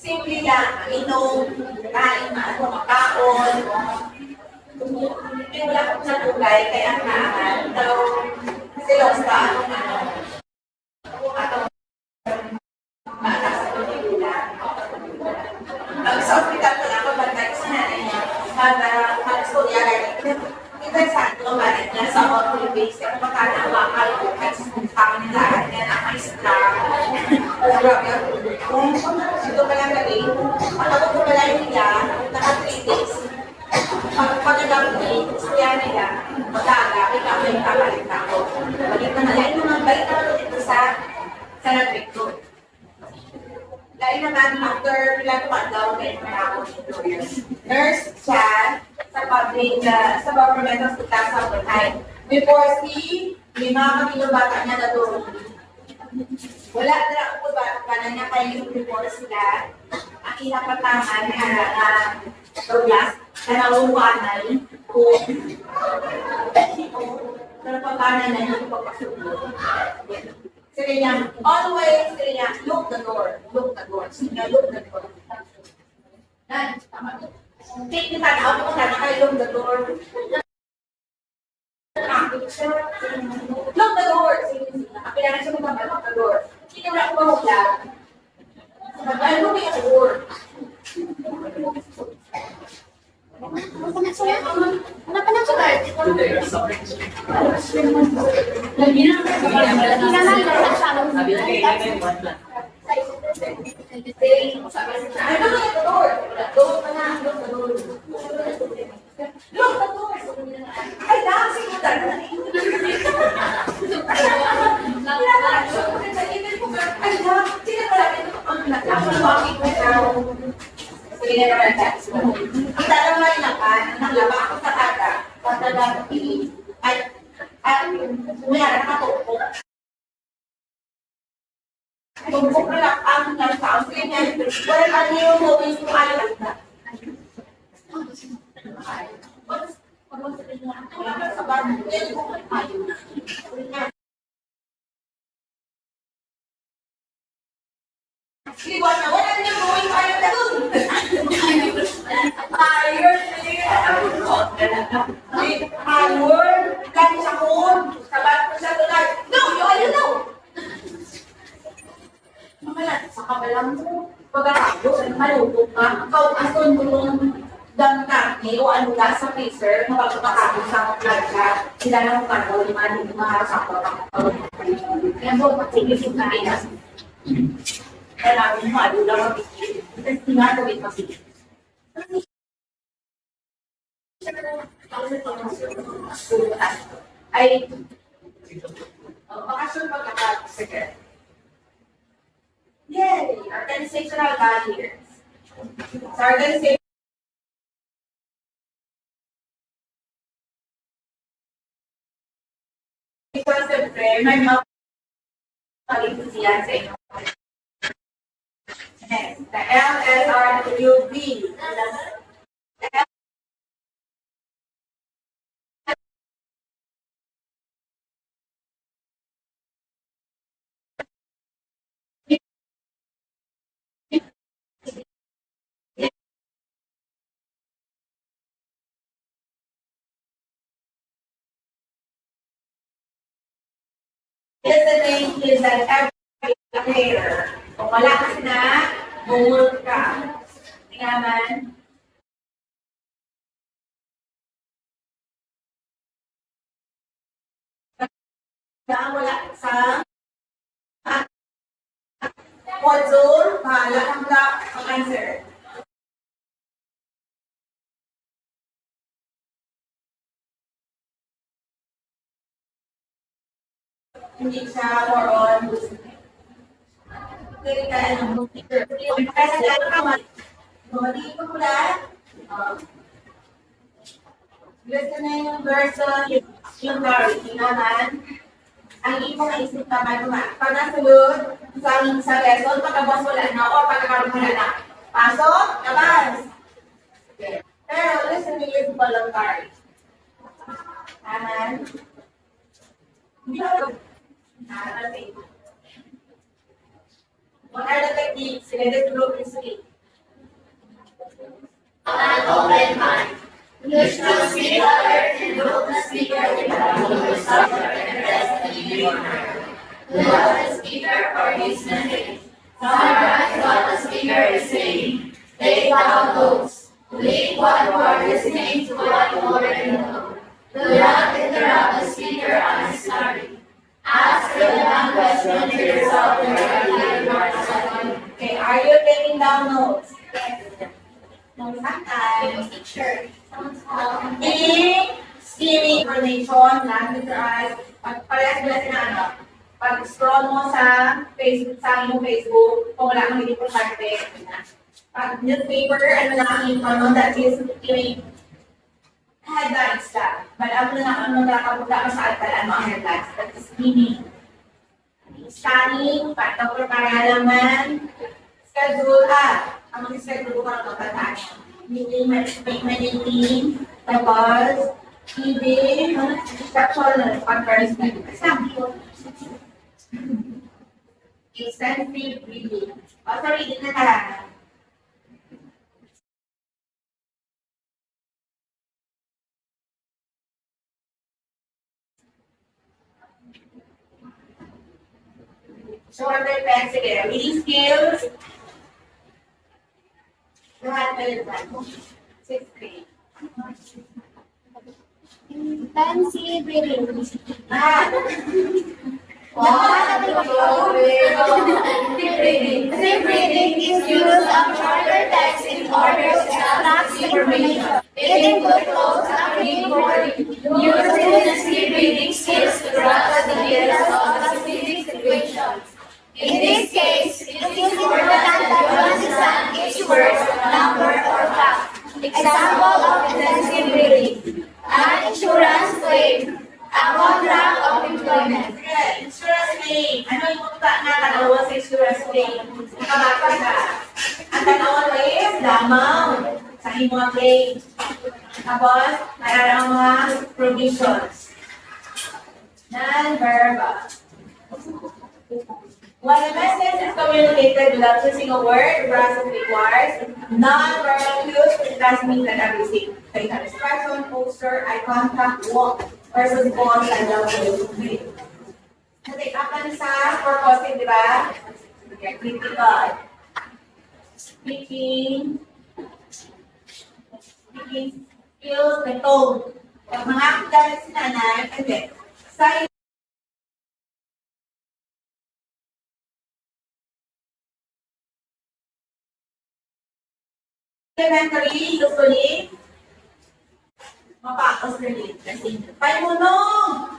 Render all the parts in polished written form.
Simple lang, inom, kain, makaon. Hindi wala kong natulay, kaya naaman. So, silos ka, atong maalas sa pagkikula. Sa hospital ko na ako, bantay sa nanay niya, mag-studia rin. Interesante ko ba rin niya sa all base, kaya makakawakal ko kahit sa kanilaan niya na may star. Grabe ako. Ito pa lang galing. Pagkakot ko pala niya, naka 3 days. Pagkagabi, siya nila, mag-aaga, ikaw yung kapalit na ako. Balik na nalain naman, balik naman dito sa nag-break ko. Dahil naman, after pinagawa daw, may ako employer. Nurse siya sa public, sa government hospital sa Bukay. Before may mga kapilubata niya na doon. Wala na ako ba niya kayo before sila. Ang inapatangan na Douglas, na nawuwanan kung napapanan na niya pagpasulo. Sige niya, always, sige niya, look the door. Sige niya, look the door. Nan, tama to. Take the time out mo na kayo, look the door. Lock the door! Sige, kailangan siya magpapal, lock the door. Hindi wala ko mahula. Magpapal mo yung door. Ano pa na siya? Lagi na. Ano look the door? Door pa na, lock the door. Lock the door! Ay, dancing mo talaga. Sige na naman tax mo. Ang talagang malinapan, naglaba ako sa kata, pagdagang at mayara nakatupo. Tumpok na lang ang nasa ganyan. Wala ka niyo mo yung alam na. Wala ka sa bar, yan ko ayaw na. Iwan na, wala niyo going ayaw na doon. Ayun, ayun, lagi sa moon, sabat ko sa tulad. No, ayun no. Mamalat, sa kabalang mo, pagkakabos, malutog ka, ason mo yung karne o ano lang sa freezer, mapagkakabos sa plaga, sila lang kung ano, lima sakto ka. Kaya mo, magsigisip na rin. Kaya namin mo, ano lang mabigil. Kasi tinatawid mabigil. Ay, bakasyon pagkakabos. Sige. Yay! Organizational values. So, organization. Siyempre, may mga pag-ipusiyan sa inyo. Next, the LSRWB. Listening is an every kung wala kasi na, bumulot ka. Tingaman. Wala sa Podzol, bahala kang ang answer. Hindi siya more on hindi tayo ng teacher. Kasi bumalik ko mula. Listen na yung person, yung clarity naman. Ang ipong isip naman naman. Pag nasulod sa lesson, pagkabas wala na o pagkakaroon wala na. Pasok, labas. Pero listen to your voluntary. Amen. Hindi ako. What are the techniques? Let us group is three. An open mind. Use the speaker and look the speaker with the subject and rest the beginner. Let the speaker or his message. Summarize what the speaker is saying. Take down notes. Link what you are listening to what you already know. Do not interrupt the speaker on his story. Ask relevant questions to yourself and your Okay, are you taking down notes? Sometimes. teacher. Skimming information, non-literalized, parehas mo na sinano. Pag-scroll mo sa Facebook, sa iyong Facebook, kung wala kang hindi importante, pag newspaper, ano lang yung ano, that is yung headlines ka. Alam mo na ano nakapunta ka sa altalan mo ang headlines. That is meaning. Scanning, patapor para alaman, schedule ang mga schedule ko ng tataan. Meaning, maintain, tapos, feeding, structural comparison. Example. Extensive reading. Sorry, hindi na talaga. Shorter pen, sige. Reading skills. Lahat na yun. 6-3. Fancy breathing. Deep breathing. Deep breathing is use of shorter text in order to extract information. It includes close and reading body. Using the deep breathing skills to grasp the details of a specific situation. In this case, it is important that you understand each word, number, or fact. Example of intensive breathing. An insurance claim. A contract of employment. Insurance claim. Ano yung punta na kanawa sa insurance claim? Nakabasa ka. Ang kanawa is lamang sa imong claim. Tapos, mayroon mga provisions. Non-verbal. When a message is communicated without using a word, the process requires non-verbal cues, which does mean that everything. Facial expression, posture, eye contact, walk, versus pause, and down to breathe. Natake up lang sa purposing, di ba? Critical. Speaking skills, the tone. Pag mga gamit si nanay, hindi. Sa elementary, usually, mapakas na rin. Kasi, paimunong!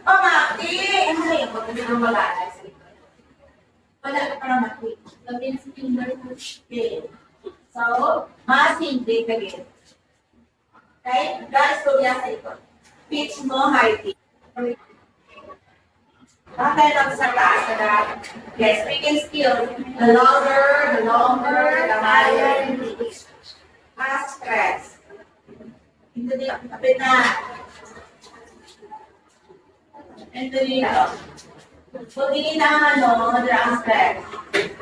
Pamati! Ano na yung pag-ibig ng malalas? Wala ka para mati. Gabi na si Timber. Okay. So, masimple ka rin. Okay? Guys, tulya sa ito. Pitch mo, high pitch. Bakit lang sa taas na yes, speaking skills. The louder, the longer, the higher the pitch. Mas stress. Ito din, kapit na. Ito dito. Kung hindi na the aspect.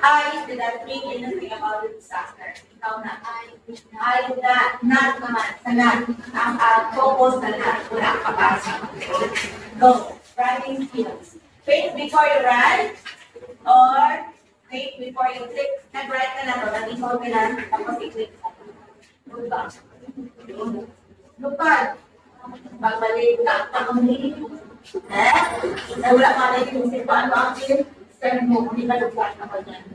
I did not think anything about the disaster. Ikaw na. I did not naman. Sa not. Ang focus na not. Wala ka pa. Go. Writing skills. Think before you write or think before you click. Nag-write ka na to. Nag-hold ka na. Tapos i-click. Lupad. Lupad. Pagbalik ka. Pagbalik. Wala ka na yung sipan mo ang send mo. Hindi ka lupad na ko dyan.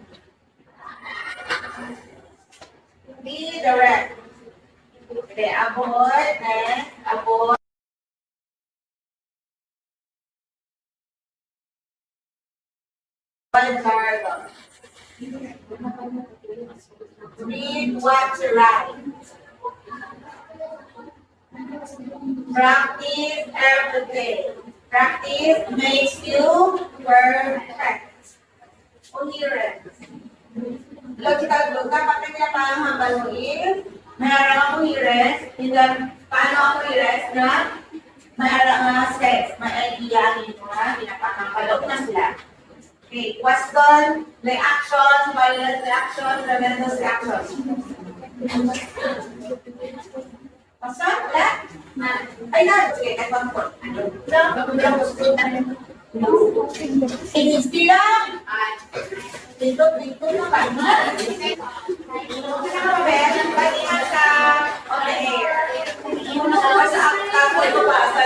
Be direct. Okay, avoid. Next. Avoid. Verbal. Read what you write. Practice every day. Practice makes you perfect. Coherence. Logical clue. Kapag pinapahambal mo is, mayroon ang coherence. Paano ang coherence na mayroon ang sense. May idea nito na pinapahambal na sila. Okay, question Reaction, violent reaction, tremendous reaction. Basta? Wala? Ay, na. Sige, kahit one point. Bilang. Dito na ba? Pagkingan sa on the air. Basta ako ito ba? Sa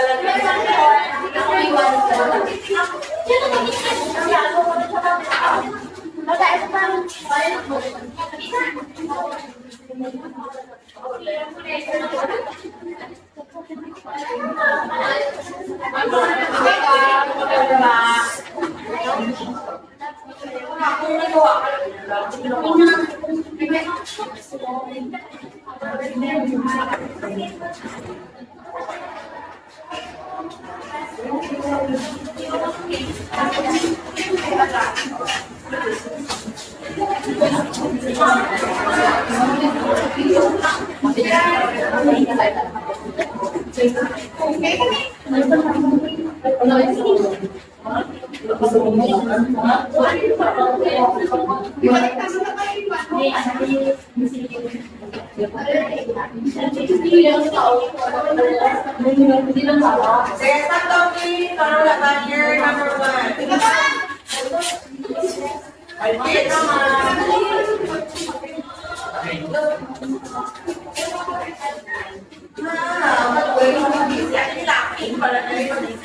Sige, stop talking. Parang laban here, number 1. Ay, naman. Wala na rin